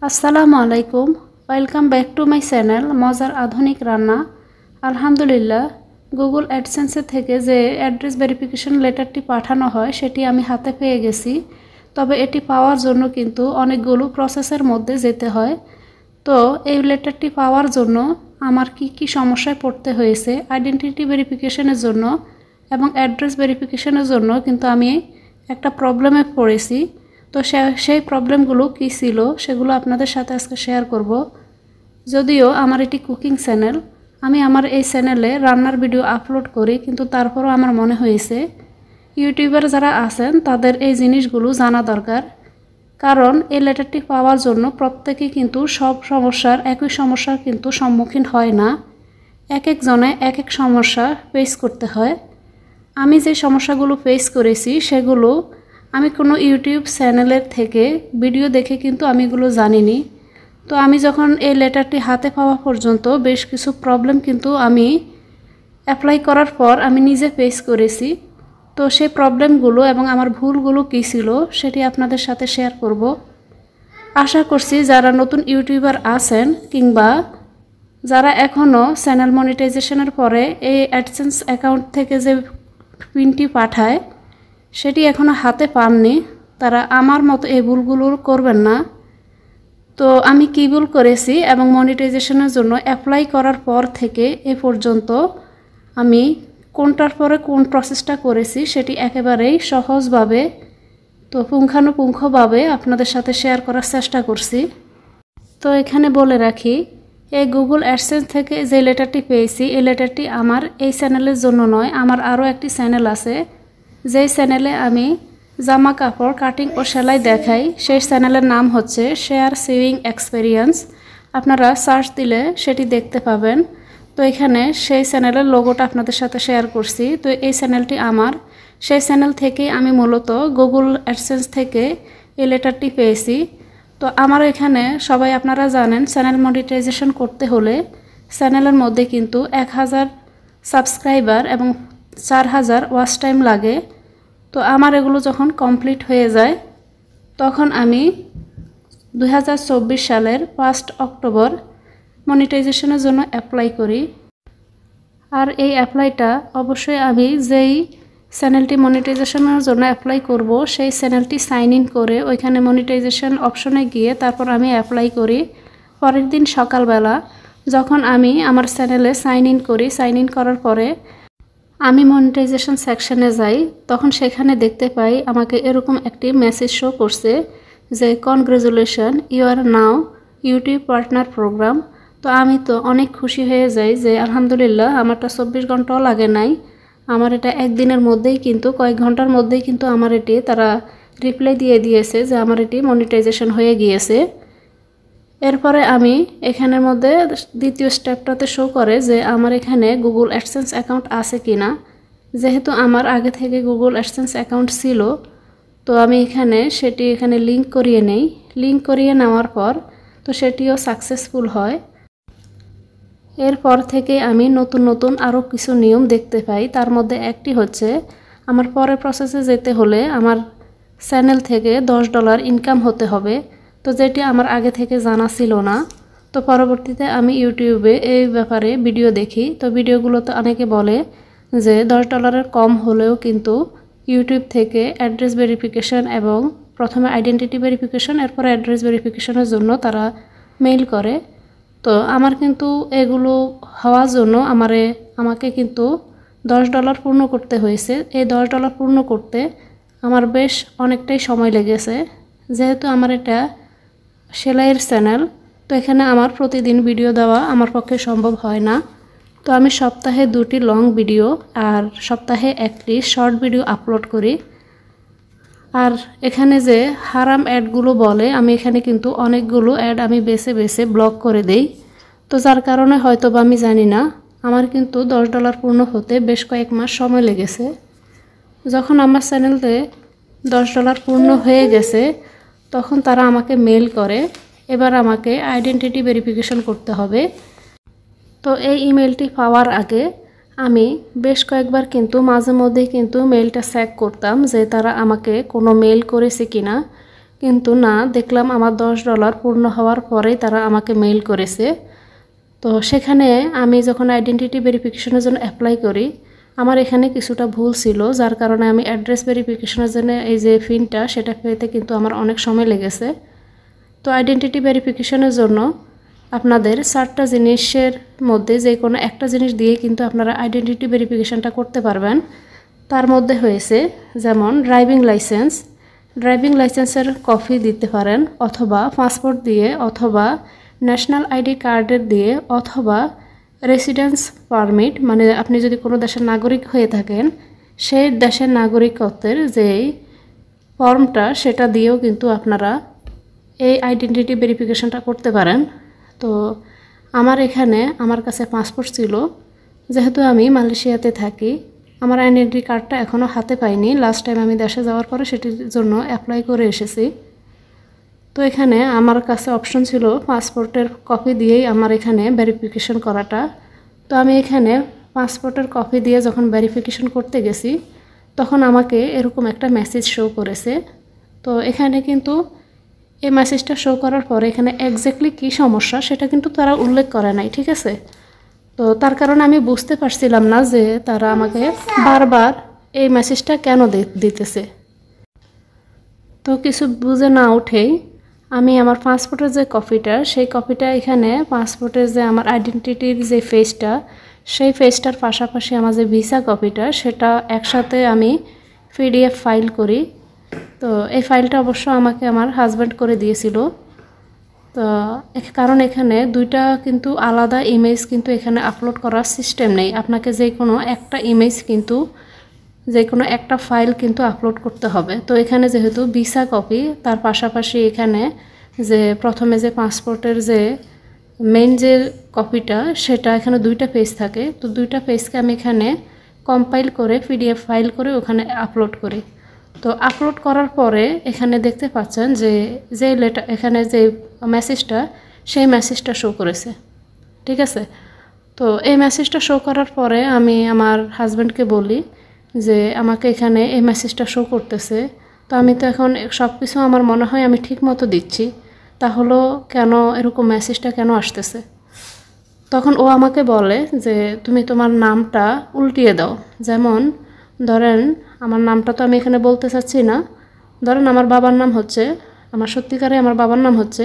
আসসালামু আলাইকুম, welcome back to my channel মজার আধুনিক রান্না। আলহামদুলিল্লাহ, গুগল অ্যাডসেন্সের থেকে যে অ্যাড্রেস ভেরিফিকেশন লেটারটি পাঠানো হয় সেটি আমি হাতে পেয়ে গেছি। তবে এটি পাওয়ার জন্য কিন্তু অনেকগুলো প্রসেসের মধ্যে যেতে হয়। তো এই লেটারটি পাওয়ার জন্য আমার কি সমস্যায় পড়তে হয়েছে আইডেন্টিটি ভেরিফিকেশনের জন্য এবং অ্যাড্রেস ভেরিফিকেশনের জন্য কিন্তু আমি একটা প্রবলেমে পড়েছি। তো সেই প্রবলেমগুলো কী ছিল সেগুলো আপনাদের সাথে আজকে শেয়ার করব। যদিও আমার এটি কুকিং চ্যানেল, আমি আমার এই চ্যানেলে রান্নার ভিডিও আপলোড করি, কিন্তু তারপরও আমার মনে হয়েছে ইউটিউবার যারা আছেন তাদের এই জিনিসগুলো জানা দরকার। কারণ এই লেটারটি পাওয়ার জন্য প্রত্যেকেই কিন্তু সব একই সমস্যার কিন্তু সম্মুখীন হয় না, এক একজনে এক এক সমস্যা ফেস করতে হয়। আমি যে সমস্যাগুলো ফেস করেছি সেগুলো আমি কোনো ইউটিউব চ্যানেলের থেকে ভিডিও দেখে কিন্তু আমি এগুলো জানিনি। তো আমি যখন এই লেটারটি হাতে পাওয়া পর্যন্ত বেশ কিছু প্রবলেম কিন্তু আমি অ্যাপ্লাই করার পর আমি নিজে ফেস করেছি। তো সেই প্রবলেমগুলো এবং আমার ভুলগুলো কী ছিল সেটি আপনাদের সাথে শেয়ার করব। আশা করছি যারা নতুন ইউটিউবার আছেন কিংবা যারা এখনও চ্যানেল মনিটাইজেশনের পরে এই অ্যাডসেন্স অ্যাকাউন্ট থেকে যে পিনটি পাঠায় সেটি এখনও হাতে পাননি, তারা আমার মতো এই ভুলগুলো করবেন না। তো আমি কী ভুল করেছি এবং মনিটাইজেশনের জন্য অ্যাপ্লাই করার পর থেকে এ পর্যন্ত আমি কোনটার পরে কোন প্রসেসটা করেছি সেটি একেবারেই সহজভাবে তো পুঙ্খানুপুঙ্খভাবে আপনাদের সাথে শেয়ার করার চেষ্টা করছি। তো এখানে বলে রাখি, এই গুগল অ্যাডসেন্স থেকে যে লেটারটি পেয়েছি এই লেটারটি আমার এই চ্যানেলের জন্য নয়, আমার আরও একটি চ্যানেল আছে যেই চ্যানেলে আমি জামা কাপড় কাটিং ও সেলাই দেখাই। সেই চ্যানেলের নাম হচ্ছে শেয়ার সিউইং এক্সপেরিয়েন্স। আপনারা সার্চ দিলে সেটি দেখতে পাবেন। তো এখানে সেই চ্যানেলের লোগোটা আপনাদের সাথে শেয়ার করছি। তো এই চ্যানেলটি আমার, সেই চ্যানেল থেকেই আমি মূলত গুগল অ্যাডসেন্স থেকে এই লেটারটি পেয়েছি। তো আমার এখানে সবাই আপনারা জানেন চ্যানেল মনিটাইজেশন করতে হলে চ্যানেলের মধ্যে কিন্তু 1000 সাবস্ক্রাইবার এবং 4000 ওয়াচ টাইম লাগে। তো আমার এগুলো যখন কমপ্লিট হয়ে যায় তখন আমি 2024 সালের 5 অক্টোবর মনিটাইজেশনের জন্য অ্যাপ্লাই করি। আর এই অ্যাপ্লাইটা অবশ্যই আমি যেই চ্যানেলটি মনিটাইজেশনের জন্য অ্যাপ্লাই করব সেই চ্যানেলটি সাইন ইন করে ওইখানে মনিটাইজেশন অপশনে গিয়ে তারপর আমি অ্যাপ্লাই করি। পরের দিন সকালবেলা যখন আমি আমার চ্যানেলে সাইন ইন করি, সাইন ইন করার পরে আমি মনিটাইজেশন সেকশনে যাই, তখন সেখানে দেখতে পাই আমাকে এরকম একটি মেসেজ শো করছে যে congratulation, you are now YouTube partner programme. তো আমি তো অনেক খুশি হয়ে যাই যে আলহামদুলিল্লাহ আমারটা 24 ঘন্টাও লাগে নাই, আমার এটা একদিনের মধ্যেই কিন্তু কয়েক ঘন্টার মধ্যেই কিন্তু আমার এটি তারা রিপ্লাই দিয়ে দিয়েছে যে আমার এটি মনিটাইজেশন হয়ে গিয়েছে। এরপরে আমি এখানের মধ্যে দ্বিতীয় স্টেপটাতে শো করে যে আমার এখানে গুগল অ্যাডসেন্স অ্যাকাউন্ট আছে কি না। যেহেতু আমার আগে থেকে গুগল অ্যাডসেন্স অ্যাকাউন্ট ছিল, তো আমি সেটি এখানে লিঙ্ক করিয়ে নেই। লিঙ্ক করিয়ে নেওয়ার পর তো সেটিও সাকসেসফুল হয়। এরপর থেকে আমি নতুন আরও কিছু নিয়ম দেখতে পাই। তার মধ্যে একটি হচ্ছে আমার পরের প্রসেসে যেতে হলে আমার চ্যানেল থেকে $10 ইনকাম হতে হবে। তো যেটি আমার আগে থেকে জানা ছিল না। তো পরবর্তীতে আমি ইউটিউবে এই ব্যাপারে ভিডিও দেখি। তো ভিডিওগুলোতে অনেকে বলে যে $10 কম হলেও কিন্তু ইউটিউব থেকে অ্যাড্রেস ভেরিফিকেশন এবং প্রথমে আইডেন্টিটি ভেরিফিকেশন এরপর অ্যাড্রেস ভেরিফিকেশনের জন্য তারা মেইল করে। তো আমার কিন্তু এগুলো হওয়ার জন্য আমাকে কিন্তু $10 পূর্ণ করতে হয়েছে। এই $10 পূর্ণ করতে আমার বেশ অনেকটাই সময় লেগেছে। যেহেতু আমার এটা সেলাইয়ের চ্যানেল, তো এখানে আমার প্রতিদিন ভিডিও দেওয়া আমার পক্ষে সম্ভব হয় না। তো আমি সপ্তাহে 2টি লং ভিডিও আর সপ্তাহে 1টি শর্ট ভিডিও আপলোড করি। আর এখানে যে হারাম অ্যাডগুলো বলে, আমি এখানে কিন্তু অনেকগুলো অ্যাড আমি বেছে ব্লক করে দেই। তো যার কারণে হয়তো বা আমি জানি না আমার কিন্তু $10 পূর্ণ হতে বেশ কয়েক মাস সময় লেগেছে। যখন আমার চ্যানেলতে $10 পূর্ণ হয়ে গেছে তখন তারা আমাকে মেইল করে, এবার আমাকে আইডেন্টিটি ভেরিফিকেশন করতে হবে। তো এই ইমেলটি পাওয়ার আগে আমি বেশ কয়েকবার কিন্তু মাঝে মধ্যেই কিন্তু মেইলটা চেক করতাম যে তারা আমাকে কোনো মেইল করেছে কিনা। কিন্তু না, দেখলাম আমার $10 পূর্ণ হওয়ার পরেই তারা আমাকে মেইল করেছে। তো সেখানে আমি যখন আইডেন্টিটি ভেরিফিকেশনের জন্য অ্যাপ্লাই করি, আমার এখানে কিছুটা ভুল ছিল, যার কারণে আমি অ্যাড্রেস ভেরিফিকেশনের জন্য এই যে পিনটা সেটা পেতে কিন্তু আমার অনেক সময় লেগেছে। তো আইডেন্টিটি ভেরিফিকেশনের জন্য আপনাদের 4টা জিনিসের মধ্যে যে কোনো একটা জিনিস দিয়ে কিন্তু আপনারা আইডেন্টিটি ভেরিফিকেশনটা করতে পারবেন। তার মধ্যে হয়েছে যেমন ড্রাইভিং লাইসেন্সের কপি দিতে পারেন, অথবা পাসপোর্ট দিয়ে, অথবা ন্যাশনাল আইডি কার্ডের দিয়ে, অথবা রেসিডেন্স পারমিট, মানে আপনি যদি কোনো দেশের নাগরিক হয়ে থাকেন সেই দেশের নাগরিকত্বের যেই ফর্মটা সেটা দিয়েও কিন্তু আপনারা এই আইডেন্টিটি ভেরিফিকেশনটা করতে পারেন। তো আমার কাছে পাসপোর্ট ছিল, যেহেতু আমি মালয়েশিয়াতে থাকি, আমার আইডেন্টি কার্ডটা এখনও হাতে পাইনি। লাস্ট টাইম আমি দেশে যাওয়ার পরে সেটির জন্য অ্যাপ্লাই করে এসেছি। তো এখানে আমার কাছে অপশন ছিল পাসপোর্টের কপি দিয়েই আমার এখানে ভেরিফিকেশন করাটা। তো আমি এখানে পাসপোর্টের কপি দিয়ে যখন ভেরিফিকেশন করতে গেছি, তখন আমাকে এরকম একটা মেসেজ শো করেছে। তো এখানে কিন্তু এই মেসেজটা শো করার পরে এখানে এক্স্যাক্টলি কী সমস্যা সেটা কিন্তু তারা উল্লেখ করে নাই, ঠিক আছে। তো তার কারণে আমি বুঝতে পারছিলাম না যে তারা আমাকে বারবার এই মেসেজটা কেন দিতেছে। তো কিছু বুঝে না উঠেই আমি আমার পাসপোর্টের যে কপিটা, সেই কপিটা এখানে পাসপোর্টের যে আমার আইডেন্টিটির যে পেজটা, সেই পেজটার পাশাপাশি আমার যে ভিসা কপিটা, সেটা একসাথে আমি PDF ফাইল করি। তো এই ফাইলটা অবশ্য আমাকে আমার হাজব্যান্ড করে দিয়েছিল। তো কারণ এখানে দুইটা কিন্তু আলাদা ইমেজ কিন্তু এখানে আপলোড করার সিস্টেম নেই। আপনাকে যে কোনো একটা ইমেজ কিন্তু যে কোনো একটা ফাইল কিন্তু আপলোড করতে হবে। তো এখানে যেহেতু ভিসা কপি, তার পাশাপাশি এখানে যে প্রথমে যে পাসপোর্টের যে মেইন যে কপিটা, সেটা এখানে দুইটা পেজ থাকে। তো দুইটা পেজকে আমি এখানে কম্পাইল করে PDF ফাইল করে ওখানে আপলোড করি। তো আপলোড করার পরে এখানে দেখতে পাচ্ছেন যে এখানে যে মেসেজটা, সেই মেসেজটা শো করেছে, ঠিক আছে। তো এই মেসেজটা শো করার পরে আমি আমার হাজব্যান্ডকে বলি যে আমাকে এখানে এই মেসেজটা শো করতেছে। তো আমি তো এখন সব কিছু আমার মনে হয় আমি ঠিক মতো দিচ্ছি, তাহলেও কেন এরকম মেসেজটা কেন আসতেছে। তখন ও আমাকে বলে যে তুমি তোমার নামটা উল্টিয়ে দাও। যেমন ধরেন আমার নামটা তো আমি এখানে বলতে চাচ্ছি না, ধরেন আমার বাবার নাম হচ্ছে, আমার সত্যিকারে আমার বাবার নাম হচ্ছে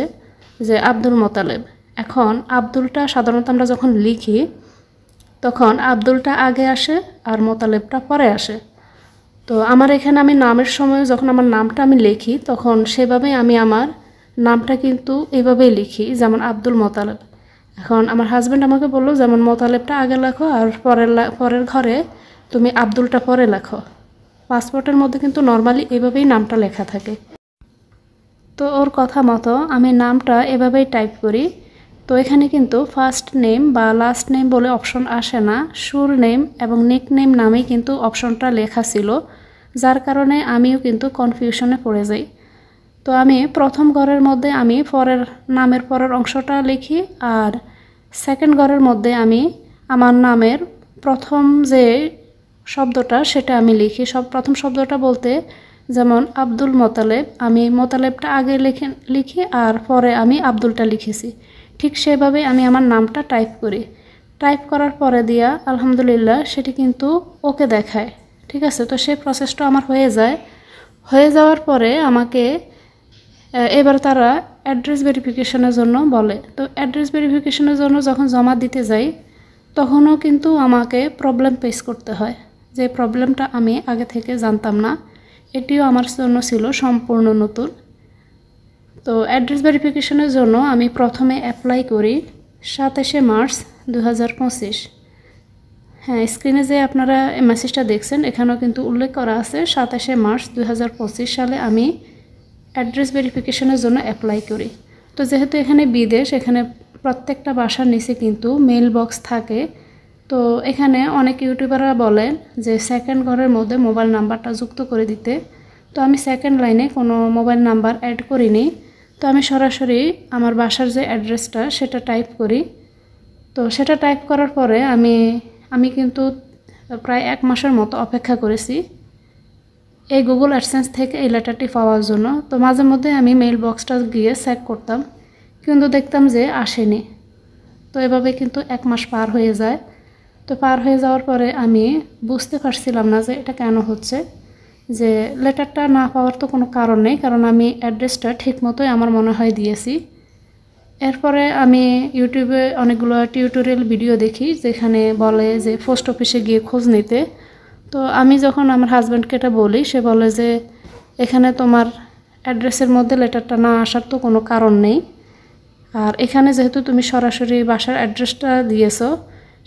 যে আব্দুল মোতালেব। এখন আব্দুলটা সাধারণত আমরা যখন লিখি তখন আব্দুলটা আগে আসে আর মোতালেবটা পরে আসে। তো আমার এখানে আমি নামের সময় যখন আমার নামটা আমি লিখি, তখন সেভাবেই আমি আমার নামটা কিন্তু এইভাবেই লিখি, যেমন আব্দুল মোতালেব। এখন আমার হাজব্যান্ড আমাকে বললো যেমন মোতালেবটা আগে লেখো আর পরের ঘরে তুমি আব্দুলটা পরে লেখো। পাসপোর্টের মধ্যে কিন্তু নর্মালি এভাবেই নামটা লেখা থাকে। তো ওর কথা মতো আমি নামটা এভাবেই টাইপ করি। তো এখানে কিন্তু ফার্স্ট নেম বা লাস্ট নেম বলে অপশন আসে না, সুর নেম এবং নিক নেম নামেই কিন্তু অপশনটা লেখা ছিল, যার কারণে আমিও কিন্তু কনফিউশনে পড়ে যাই। তো আমি প্রথম ঘরের মধ্যে আমি নামের পরের অংশটা লিখি, আর সেকেন্ড ঘরের মধ্যে আমি আমার নামের প্রথম যে শব্দটা সেটা আমি লিখি। প্রথম শব্দটা বলতে যেমন আব্দুল মোতালেব, আমি মোতালেবটা আগে লিখি আর পরে আমি আব্দুলটা লিখেছি। ঠিক সেভাবে আমি আমার নামটা টাইপ করি। টাইপ করার পরে দিয়া আলহামদুলিল্লাহ সেটি কিন্তু ওকে দেখায়, ঠিক আছে। তো সেই প্রসেসটা আমার হয়ে যাওয়ার পরে আমাকে এবার তারা অ্যাড্রেস ভেরিফিকেশনের জন্য বলে। তো অ্যাড্রেস ভেরিফিকেশনের জন্য যখন জমা দিতে যাই, তখনও কিন্তু আমাকে প্রবলেম ফেস করতে হয়, যে প্রবলেমটা আমি আগে থেকে জানতাম না। এটিও আমার জন্য ছিল সম্পূর্ণ নতুন। তো অ্যাড্রেস ভেরিফিকেশনের জন্য আমি প্রথমে অ্যাপ্লাই করি 27শে মার্চ 2025। হ্যাঁ, স্ক্রিনে যে আপনারা মেসেজটা দেখছেন এখানেও কিন্তু উল্লেখ করা আছে 27শে মার্চ 2025 সালে আমি অ্যাড্রেস ভেরিফিকেশনের জন্য অ্যাপ্লাই করি। তো যেহেতু এখানে বিদেশ, এখানে প্রত্যেকটা বাসার নিচে কিন্তু মেইল বক্স থাকে। তো এখানে অনেক ইউটিউবাররা বলেন যে সেকেন্ড ঘরের মধ্যে মোবাইল নাম্বারটা যুক্ত করে দিতে। তো আমি সেকেন্ড লাইনে কোনো মোবাইল নাম্বার অ্যাড করিনি। তো আমি সরাসরি আমার বাসার যে অ্যাড্রেসটা সেটা টাইপ করি। তো সেটা টাইপ করার পরে আমি কিন্তু প্রায় 1 মাসের মতো অপেক্ষা করেছি। এই গুগল অ্যাডসেন্স থেকে এই লেটারটি পাওয়ার জন্য। তো মাঝে মধ্যে আমি মেইল বক্সটা গিয়ে চেক করতাম, কিন্তু দেখতাম যে আসেনি। তো এভাবে কিন্তু 1 মাস পার হয়ে যায়। তো পার হয়ে যাওয়ার পরে আমি বুঝতে পারছিলাম না যে এটা কেন হচ্ছে, যে লেটারটা না পাওয়ার তো কোনো কারণ নেই, কারণ আমি অ্যাড্রেসটা ঠিক মতোই আমার মনে হয় দিয়েছি। এরপরে আমি ইউটিউবে অনেকগুলো টিউটোরিয়াল ভিডিও দেখি যেখানে বলে যে পোস্ট অফিসে গিয়ে খোঁজ নিতে। তো আমি যখন আমার হাজব্যান্ডকে এটা বলি, সে বলে যে এখানে তোমার অ্যাড্রেসের মধ্যে লেটারটা না আসার তো কোনো কারণ নেই, আর এখানে যেহেতু তুমি সরাসরি বাসার অ্যাড্রেসটা দিয়েছো,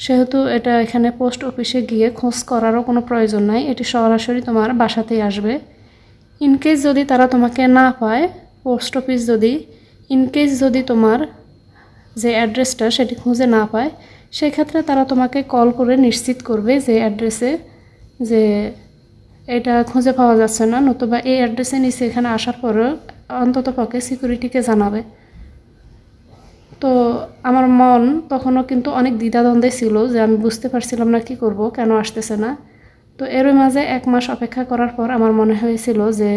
সেহেতু এটা এখানে পোস্ট অফিসে গিয়ে খোঁজ করারও কোনো প্রয়োজন নাই, এটি সরাসরি তোমার বাসাতেই আসবে। ইনকেস যদি তারা তোমাকে না পায়, পোস্ট অফিস যদি তোমার যে অ্যাড্রেসটা সেটি খুঁজে না পায়, সেক্ষেত্রে তারা তোমাকে কল করে নিশ্চিত করবে যে অ্যাড্রেসে যে এটা খুঁজে পাওয়া যাচ্ছে না, নতুবা এই অ্যাড্রেসে নিচে এখানে আসার পরেও অন্ততপক্ষে সিকিউরিটিকে জানাবে। তো আমার মন তখনও কিন্তু অনেক দ্বিধাদ্বন্দ্বে ছিল, যে আমি বুঝতে পারছিলাম না কি করব, কেন আসতেছে না। তো এর মাঝে 1 মাস অপেক্ষা করার পর আমার মনে হয়েছিল যে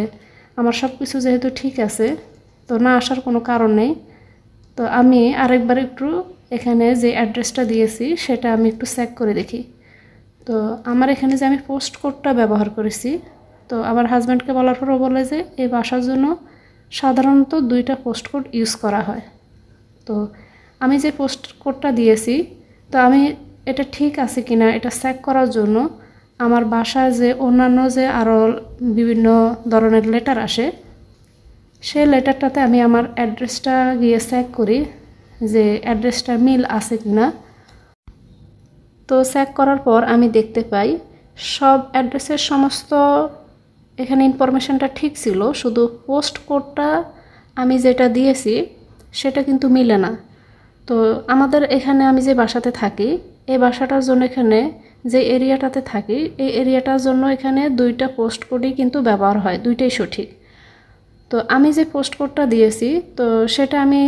আমার সব কিছু যেহেতু ঠিক আছে, তো না আসার কোনো কারণ নেই। তো আমি আরেকবার একটু এখানে যে অ্যাড্রেসটা দিয়েছি সেটা আমি একটু চেক করে দেখি। তো আমার এখানে যে আমি পোস্ট কোডটা ব্যবহার করেছি, তো আমার হাজব্যান্ডকে বলার পরও বলে যে এই বাসার জন্য সাধারণত 2টা পোস্ট কোড ইউজ করা হয়। তো আমি যে পোস্ট কোডটা দিয়েছি, তো আমি এটা ঠিক আছে কিনা এটা চেক করার জন্য আমার বাসায় যে অন্যান্য যে আরও বিভিন্ন ধরনের লেটার আসে, সেই লেটারটাতে আমি আমার অ্যাড্রেসটা গিয়ে চেক করি যে অ্যাড্রেসটা মিল আছে কিনা। তো চেক করার পর আমি দেখতে পাই সব অ্যাড্রেসের সমস্ত এখানে ইনফরমেশনটা ঠিক ছিল, শুধু পোস্ট কোডটা আমি যেটা দিয়েছি সেটা কিন্তু মিলে না। তো আমাদের এখানে আমি যে বাসাতে থাকি, এই বাসাটার জন্য এখানে যে এরিয়াটাতে থাকি, এই এরিয়াটার জন্য এখানে 2টা পোস্ট কোডই কিন্তু ব্যবহার হয়, 2টাই সঠিক। তো আমি যে পোস্ট কোডটা দিয়েছি, তো সেটা আমি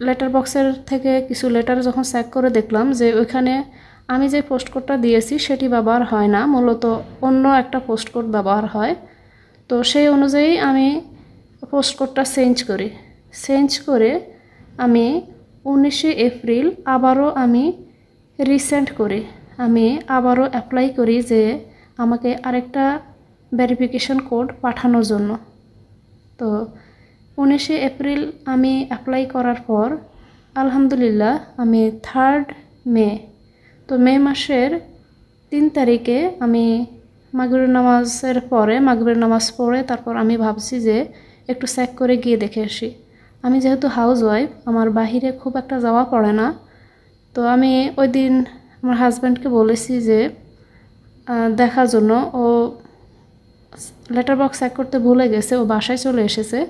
লেটার বক্সের থেকে কিছু লেটার যখন চেক করে দেখলাম যে ওইখানে আমি যে পোস্ট কোডটা দিয়েছি সেটি ব্যবহার হয় না, মূলত অন্য একটা পোস্ট কোড ব্যবহার হয়। তো সেই অনুযায়ী আমি পোস্ট কোডটা চেঞ্জ করে আমি 19শে এপ্রিল আবারও আমি রিসেন্ড করি, আমি আবারও অ্যাপ্লাই করি যে আমাকে আরেকটা ভেরিফিকেশন কোড পাঠানোর জন্য। তো 19শে এপ্রিল আমি অ্যাপ্লাই করার পর আলহামদুলিল্লাহ আমি 3rd মে, তো মে মাসের 3 তারিখে আমি মাগরিবের নামাজ পড়ে তারপর আমি ভাবছি যে একটু চেক করে গিয়ে দেখে আসি। আমি যেহেতু হাউস ওয়াইফ, আমার বাহিরে খুব একটা যাওয়া পড়ে না। তো আমি ওই দিন আমার হাজব্যান্ডকে বলেছি যে দেখার জন্য, ও লেটার বক্স চেক করতে ভুলে গেছে, ও বাসায় চলে এসেছে।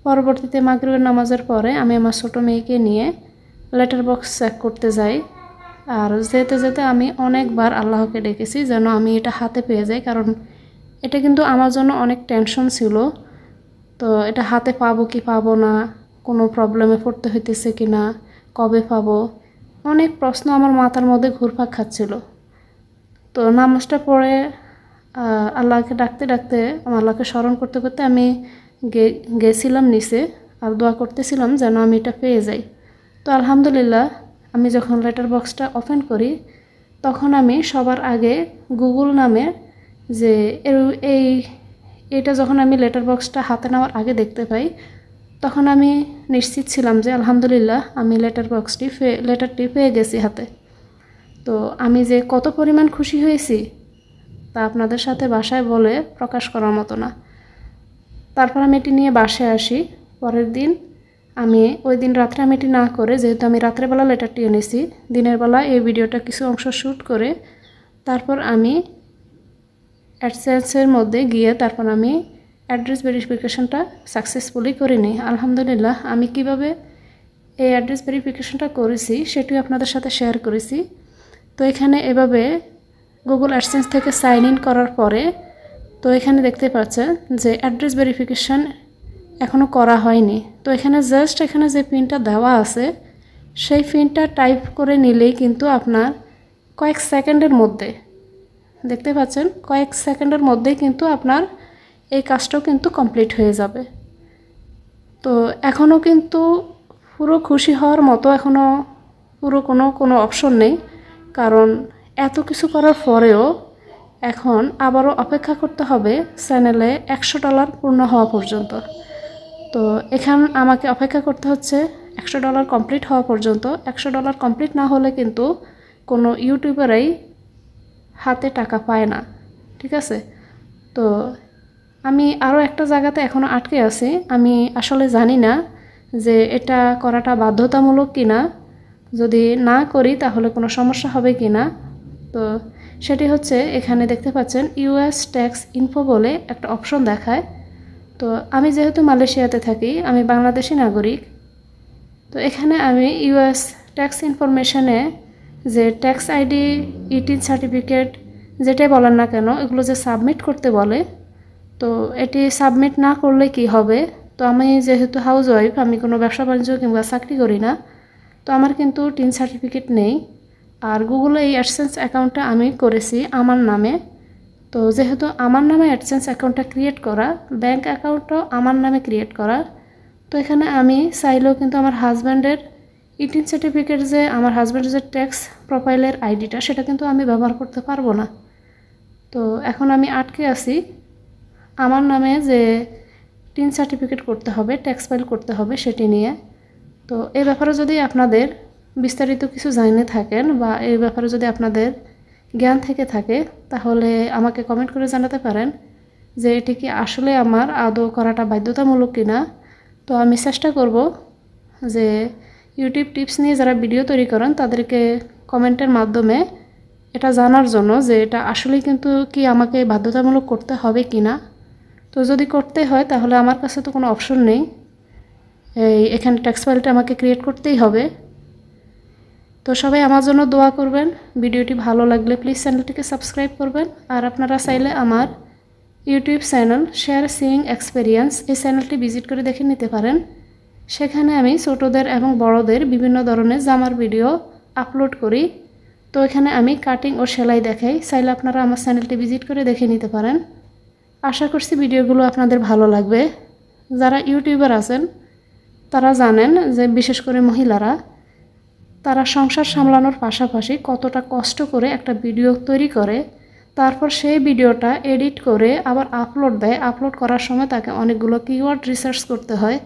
পরবর্তীতে মাগরিবের নামাজের পরে আমি আমার ছোটো মেয়েকে নিয়ে লেটার বক্স চেক করতে যাই। আর যেতে যেতে আমি অনেকবার আল্লাহকে ডেকেছি যেন আমি এটা হাতে পেয়ে যাই, কারণ এটা কিন্তু আমার জন্য অনেক টেনশন ছিল। তো এটা হাতে পাবো কি পাবো না, কোনো প্রবলেমে পড়তে হইতেছে কি না, কবে পাবো, অনেক প্রশ্ন আমার মাথার মধ্যে ঘুরপাক খাচ্ছিল। তো নামাজটা পড়ে আল্লাহকে ডাকতে ডাকতে, আমার আল্লাহকে স্মরণ করতে করতে আমি গেছিলাম নিচে, আর দোয়া করতেছিলাম যেন আমি এটা পেয়ে যাই। তো আলহামদুলিল্লাহ আমি যখন লেটার বক্সটা ওপেন করি, তখন আমি সবার আগে গুগল নামে যে এটা যখন আমি লেটার বক্সটা হাতে নেওয়ার আগে দেখতে পাই, তখন আমি নিশ্চিত ছিলাম যে আলহামদুলিল্লাহ আমি লেটারটি পেয়ে গেছি হাতে। তো আমি যে কত পরিমাণ খুশি হয়েছি তা আপনাদের সাথে বাসায় বলে প্রকাশ করার মতো না। তারপর আমি এটি নিয়ে বাসায় আসি। পরের দিন আমি ওই দিন রাত্রে আমি এটি না করে, যেহেতু আমি রাত্রেবেলা লেটারটি এনেছি, দিনের বেলা এই ভিডিওটা কিছু অংশ শ্যুট করে তারপর আমি অ্যাডসেন্সের মধ্যে গিয়ে তারপর আমি অ্যাড্রেস ভেরিফিকেশনটা সাকসেসফুলি করে নিই। আলহামদুলিল্লাহ আমি কিভাবে এই অ্যাড্রেস ভেরিফিকেশনটা করেছি সেটিও আপনাদের সাথে শেয়ার করেছি। তো এখানে এভাবে গুগল অ্যাডসেন্স থেকে সাইন ইন করার পরে, তো এখানে দেখতে পাচ্ছেন যে অ্যাড্রেস ভেরিফিকেশন এখনও করা হয়নি। তো এখানে জাস্ট এখানে যে পিনটা দেওয়া আছে সেই পিনটা টাইপ করে নিলেই কিন্তু আপনার কয়েক সেকেন্ডের মধ্যে, দেখতে পাচ্ছেন কয়েক সেকেন্ডের মধ্যেই কিন্তু আপনার এই কাজটাও কিন্তু কমপ্লিট হয়ে যাবে। তো এখনও কিন্তু পুরো খুশি হওয়ার মতো এখনও পুরো কোনো অপশন নেই, কারণ এত কিছু করার পরেও এখন আবারও অপেক্ষা করতে হবে চ্যানেলে $100 পূর্ণ হওয়া পর্যন্ত। তো এখানে আমাকে অপেক্ষা করতে হচ্ছে $100 কমপ্লিট হওয়া পর্যন্ত। $100 কমপ্লিট না হলে কিন্তু কোনো ইউটিউবারই হাতে টাকা পায় না, ঠিক আছে? তো আমি আরও একটা জায়গাতে এখনও আটকে আছি। আমি আসলে জানি না যে এটা করাটা বাধ্যতামূলক কিনা, যদি না করি তাহলে কোনো সমস্যা হবে কিনা। তো সেটি হচ্ছে এখানে দেখতে পাচ্ছেন ইউএস ট্যাক্স ইনফো বলে একটা অপশন দেখায়। তো আমি যেহেতু মালয়েশিয়াতে থাকি, আমি বাংলাদেশি নাগরিক, তো এখানে আমি ইউএস ট্যাক্স ইনফরমেশনে যে ট্যাক্স আইডি, ইটিন সার্টিফিকেট যেটাই বলেন না কেন, এগুলো যে সাবমিট করতে বলে, তো এটি সাবমিট না করলে কি হবে? তো আমি যেহেতু হাউস ওয়াইফ, আমি কোনো ব্যবসা বাণিজ্য কিংবা চাকরি করি না, তো আমার কিন্তু টিন সার্টিফিকেট নেই। আর গুগলে এই অ্যাডসেন্স অ্যাকাউন্টটা আমি করেছি আমার নামে। তো যেহেতু আমার নামে অ্যাডসেন্স অ্যাকাউন্টটা ক্রিয়েট করা, ব্যাঙ্ক অ্যাকাউন্টটাও আমার নামে ক্রিয়েট করা, তো এখানে আমি চাইলেও কিন্তু আমার হাজব্যান্ডের ইটিন সার্টিফিকেট যে আমার হাজব্যান্ডের যে ট্যাক্স প্রোফাইলের আইডিটা, সেটা কিন্তু আমি ব্যবহার করতে পারবো না। তো এখন আমি আটকে আছি আমার নামে যে টিন সার্টিফিকেট করতে হবে, ট্যাক্স ফাইল করতে হবে সেটি নিয়ে। তো এই ব্যাপারে যদি আপনাদের বিস্তারিত কিছু জানে থাকেন বা এই ব্যাপারে যদি আপনাদের জ্ঞান থেকে থাকে, তাহলে আমাকে কমেন্ট করে জানাতে পারেন যে এটি কি আসলে আমার আদৌ করাটা বাধ্যতামূলক কিনা। তো আমি চেষ্টা করব যে ইউটিউব টিপস নিয়ে যারা ভিডিও তৈরি করেন তাদেরকে কমেন্টের মাধ্যমে এটা জানার জন্য যে এটা আসলেই কিন্তু কি আমাকে বাধ্যতামূলক করতে হবে কিনা। তো যদি করতে হয় তাহলে আমার কাছে তো কোনো অপশন নেই, এখানে ট্যাক্স ফাইলটা আমাকে ক্রিয়েট করতেই হবে। তো সবাই আমার জন্য দোয়া করবেন। ভিডিওটি ভালো লাগলে প্লিজ চ্যানেলটিকে সাবস্ক্রাইব করবেন। আর আপনারা চাইলে আমার YouTube channel share seeing experience, এই চ্যানেলটি ভিজিট করে দেখে নিতে পারেন। সেখানে আমি ছোটদের এবং বড়দের বিভিন্ন ধরনের জামার ভিডিও আপলোড করি। তো এখানে আমি কাটিং ও সেলাই দেখাই, চাইলে আপনারা আমার চ্যানেলটি ভিজিট করে দেখে নিতে পারেন। আশা করছি ভিডিওগুলো আপনাদের ভালো লাগবে। যারা ইউটিউবার আছেন তারা জানেন যে বিশেষ করে মহিলারা, তারা সংসার সামলানোর পাশাপাশি কতটা কষ্ট করে একটা ভিডিও তৈরি করে, তারপর সেই ভিডিওটা এডিট করে আবার আপলোড দেয়। আপলোড করার সময় তাকে অনেকগুলো কিওয়ার্ড রিসার্চ করতে হয়।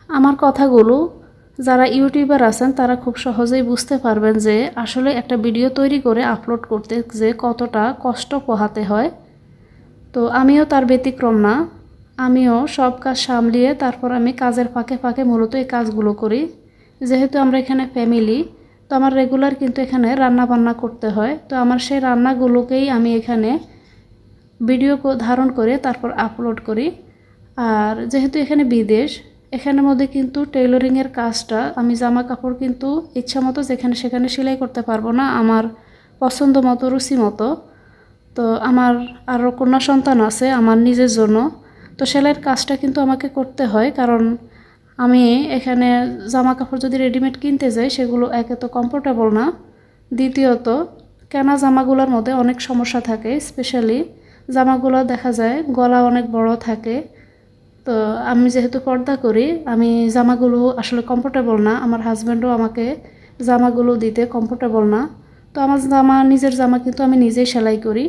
আমার কথাগুলো যারা ইউটিউবার আছেন তারা খুব সহজেই বুঝতে পারবেন যে আসলে একটা ভিডিও তৈরি করে আপলোড করতে যে কতটা কষ্ট পোহাতে হয়। তো আমিও তার ব্যতিক্রম না, আমিও সব কাজ সামলিয়ে তারপর আমি কাজের ফাঁকে ফাঁকে মূলত এই কাজগুলো করি। যেহেতু আমরা এখানে ফ্যামিলি, তো আমার রেগুলার কিন্তু এখানে রান্না বান্না করতে হয়। তো আমার সেই রান্নাগুলোকেই আমি এখানে ভিডিও ধারণ করে তারপর আপলোড করি। আর যেহেতু এখানে বিদেশ, এখানের মধ্যে কিন্তু টেইলরিংয়ের কাজটা, আমি জামা কাপড় কিন্তু ইচ্ছা মতো যেখানে সেখানে সেলাই করতে পারবো না, আমার পছন্দ মতো রুচি মতো। তো আমার আরও কন্যা সন্তান আছে আমার নিজের জন্য, তো সেলাইয়ের কাজটা কিন্তু আমাকে করতে হয়। কারণ আমি এখানে জামা কাপড় যদি রেডিমেড কিনতে যাই, সেগুলো একে তো কমফোর্টেবল না, দ্বিতীয়ত কেনা জামাগুলোর মধ্যে অনেক সমস্যা থাকে। স্পেশালি জামাগুলো দেখা যায় গলা অনেক বড় থাকে। তো আমি যেহেতু পর্দা করি, আমি জামাগুলো আসলে কমফোর্টেবল না, আমার হাজব্যান্ডও আমাকে জামাগুলো দিতে কমফোর্টেবল না। তো আমার জামা, নিজের জামা কিন্তু আমি নিজেই সেলাই করি।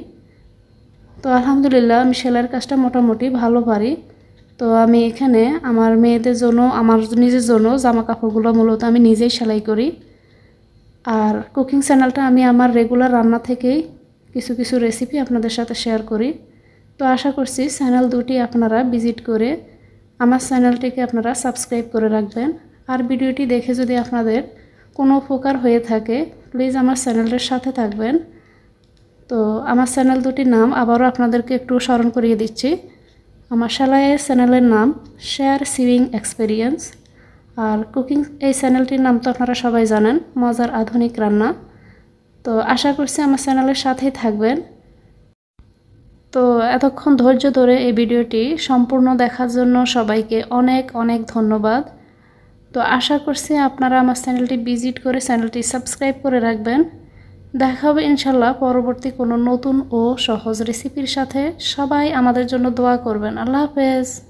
তো আলহামদুলিল্লাহ আমি সেলাইয়ের কাজটা মোটামুটি ভালো পারি। তো আমি এখানে আমার মেয়েদের জন্য, আমার নিজের জন্য জামা কাপড়গুলো মূলত আমি নিজেই সেলাই করি। আর কুকিং চ্যানেলটা আমি আমার রেগুলার রান্না থেকেই কিছু কিছু রেসিপি আপনাদের সাথে শেয়ার করি। তো আশা করছি চ্যানেল দুটি আপনারা ভিজিট করে আমার চ্যানেলটিকে আপনারা সাবস্ক্রাইব করে রাখবেন। আর ভিডিওটি দেখে যদি আপনাদের কোনো উপকার হয়ে থাকে, প্লিজ আমার চ্যানেলটির সাথে থাকবেন। তো আমার চ্যানেল দুটির নাম আবারও আপনাদেরকে একটু স্মরণ করিয়ে দিচ্ছি। আমার সেলাইয়ের চ্যানেলের নাম শেয়ার সিইং এক্সপেরিয়েন্স, আর কুকিং এই চ্যানেলটির নাম তো আপনারা সবাই জানেন, মজার আধুনিক রান্না। তো আশা করছি আমার চ্যানেলের সাথেই থাকবেন। তো এতক্ষণ ধৈর্য ধরে এই ভিডিওটি সম্পূর্ণ দেখার জন্য সবাইকে অনেক অনেক ধন্যবাদ। তো আশা করছি আপনারা আমার চ্যানেলটি ভিজিট করে চ্যানেলটি সাবস্ক্রাইব করে রাখবেন। দেখা হবে ইনশাল্লাহ পরবর্তী কোনো নতুন ও সহজ রেসিপির সাথে। সবাই আমাদের জন্য দোয়া করবেন। আল্লাহ হাফেজ।